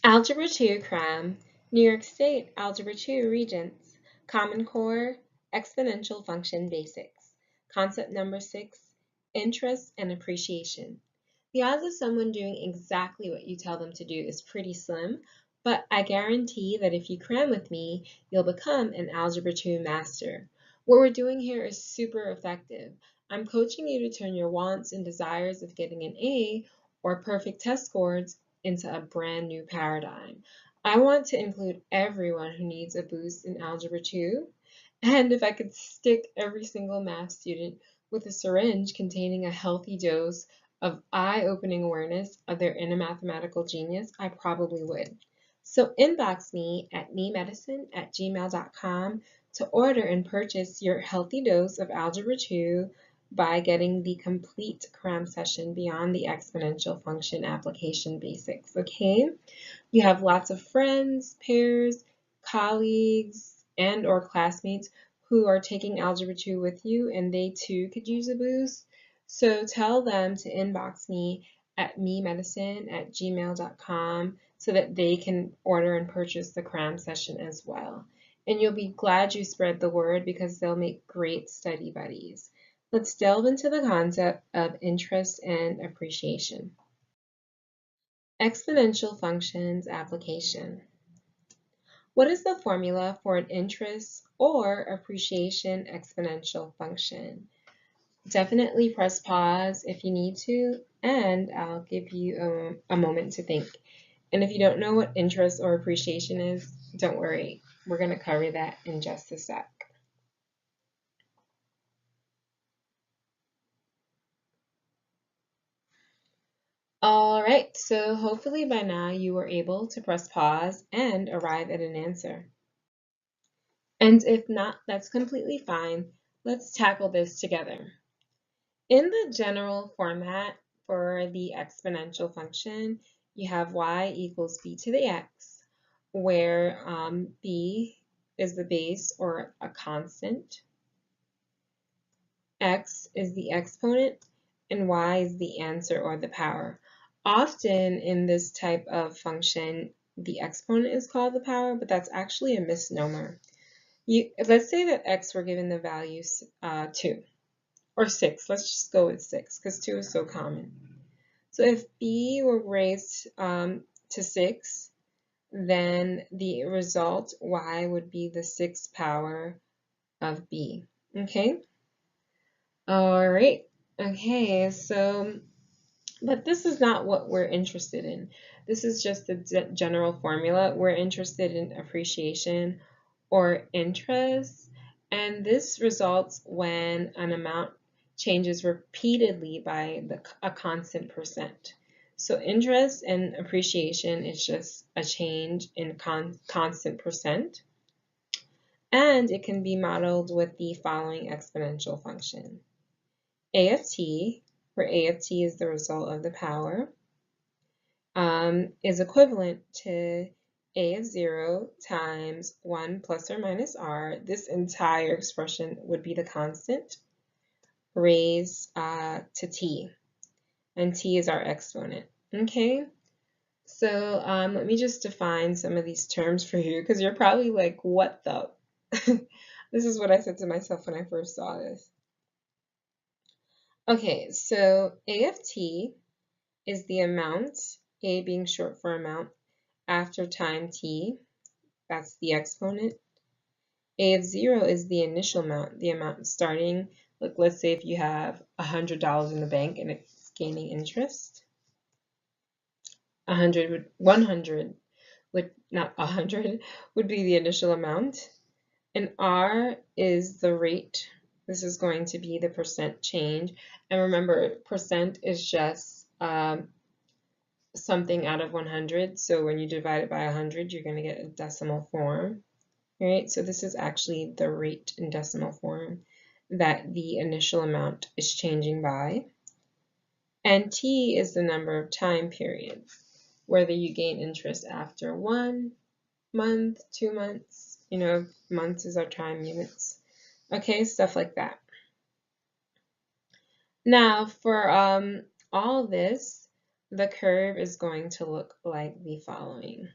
Algebra 2 Cram, New York State, Algebra 2 Regents, Common Core, Exponential Function Basics. Concept number 6, Interest and Appreciation. The odds of someone doing exactly what you tell them to do is pretty slim, but I guarantee that if you cram with me, you'll become an Algebra 2 master. What we're doing here is super effective. I'm coaching you to turn your wants and desires of getting an A or perfect test scores into a brand new paradigm. I want to include everyone who needs a boost in Algebra 2, and if I could stick every single math student with a syringe containing a healthy dose of eye-opening awareness of their inner mathematical genius, I probably would. So inbox me at memedicine@gmail.com to order and purchase your healthy dose of Algebra 2 by getting the complete cram session beyond the exponential function application basics, okay? You have lots of friends, peers, colleagues, and or classmates who are taking Algebra 2 with you, and they too could use a boost. So tell them to inbox me at memedicine@gmail.com so that they can order and purchase the cram session as well. And you'll be glad you spread the word because they'll make great study buddies. Let's delve into the concept of interest and appreciation. Exponential functions application. What is the formula for an interest or appreciation exponential function? Definitely press pause if you need to, and I'll give you a moment to think. And if you don't know what interest or appreciation is, don't worry. We're going to cover that in just a sec. All right, so hopefully by now you were able to press pause and arrive at an answer. And if not, that's completely fine. Let's tackle this together. In the general format for the exponential function, you have y equals b to the x, where b is the base or a constant, x is the exponent, and y is the answer or the power. Often in this type of function, the exponent is called the power, but that's actually a misnomer. Let's say that x were given the value 2 or 6. Let's just go with 6 because 2 is so common. So if b were raised to 6, then the result y would be the 6th power of b. Okay? All right. Okay, so, but this is not what we're interested in. This is just the general formula. We're interested in appreciation or interest, and this results when an amount changes repeatedly by a constant percent. So interest and appreciation is just a change in constant percent, and it can be modeled with the following exponential function. A of t, where A of t is the result of the power, is equivalent to a of 0 times 1 plus or minus r. This entire expression would be the constant raised to t, and t is our exponent. Okay, so let me just define some of these terms for you because you're probably like, what the? This is what I said to myself when I first saw this. Okay, so a of t is the amount, a being short for amount, after time t, that's the exponent. A of 0 is the initial amount, the amount starting, like let's say if you have $100 in the bank and it's gaining interest. 100 would, not 100, would be the initial amount. And R is the rate. This is going to be the percent change. And remember, percent is just something out of 100. So when you divide it by 100, you're going to get a decimal form. Right? So this is actually the rate in decimal form that the initial amount is changing by. And T is the number of time periods, whether you gain interest after 1 month, 2 months, you know, months is our time units. Okay, stuff like that. Now for all this, the curve is going to look like the following.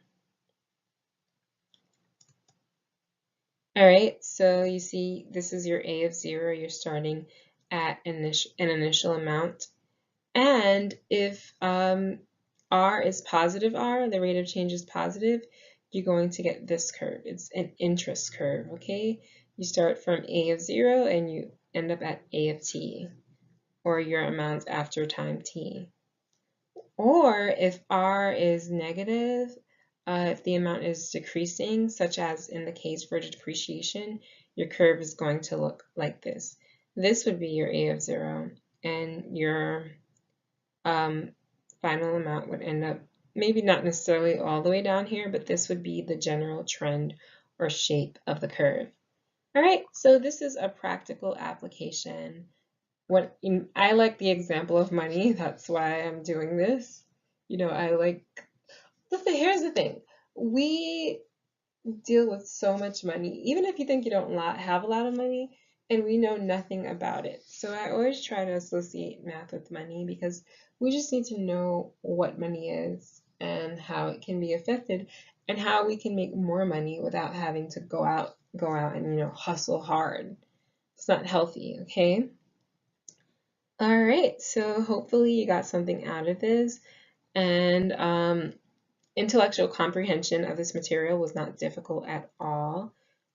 All right, so you see this is your A of 0. You're starting at an initial amount. And if R is positive R, the rate of change is positive, you're going to get this curve. It's an interest curve, okay? You start from A of 0 and you end up at A of t, or your amount after time t. Or if R is negative, if the amount is decreasing, such as in the case for depreciation, your curve is going to look like this. This would be your A of 0, and your final amount would end up maybe not necessarily all the way down here, but this would be the general trend or shape of the curve. All right, so this is a practical application. I like the example of money, that's why I'm doing this. You know, here's the thing. We deal with so much money, even if you think you don't have a lot of money, and we know nothing about it. So I always try to associate math with money because we just need to know what money is and how it can be affected and how we can make more money without having to go out and hustle hard. It's not healthy, okay? All right, so hopefully you got something out of this, and intellectual comprehension of this material was not difficult at all.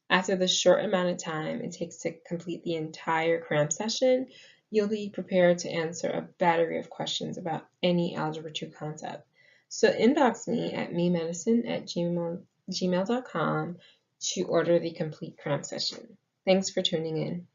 After the short amount of time it takes to complete the entire Cram session, you'll be prepared to answer a battery of questions about any Algebra 2 concept. So inbox me at memedicine@gmail.com to order the complete Cram session. Thanks for tuning in.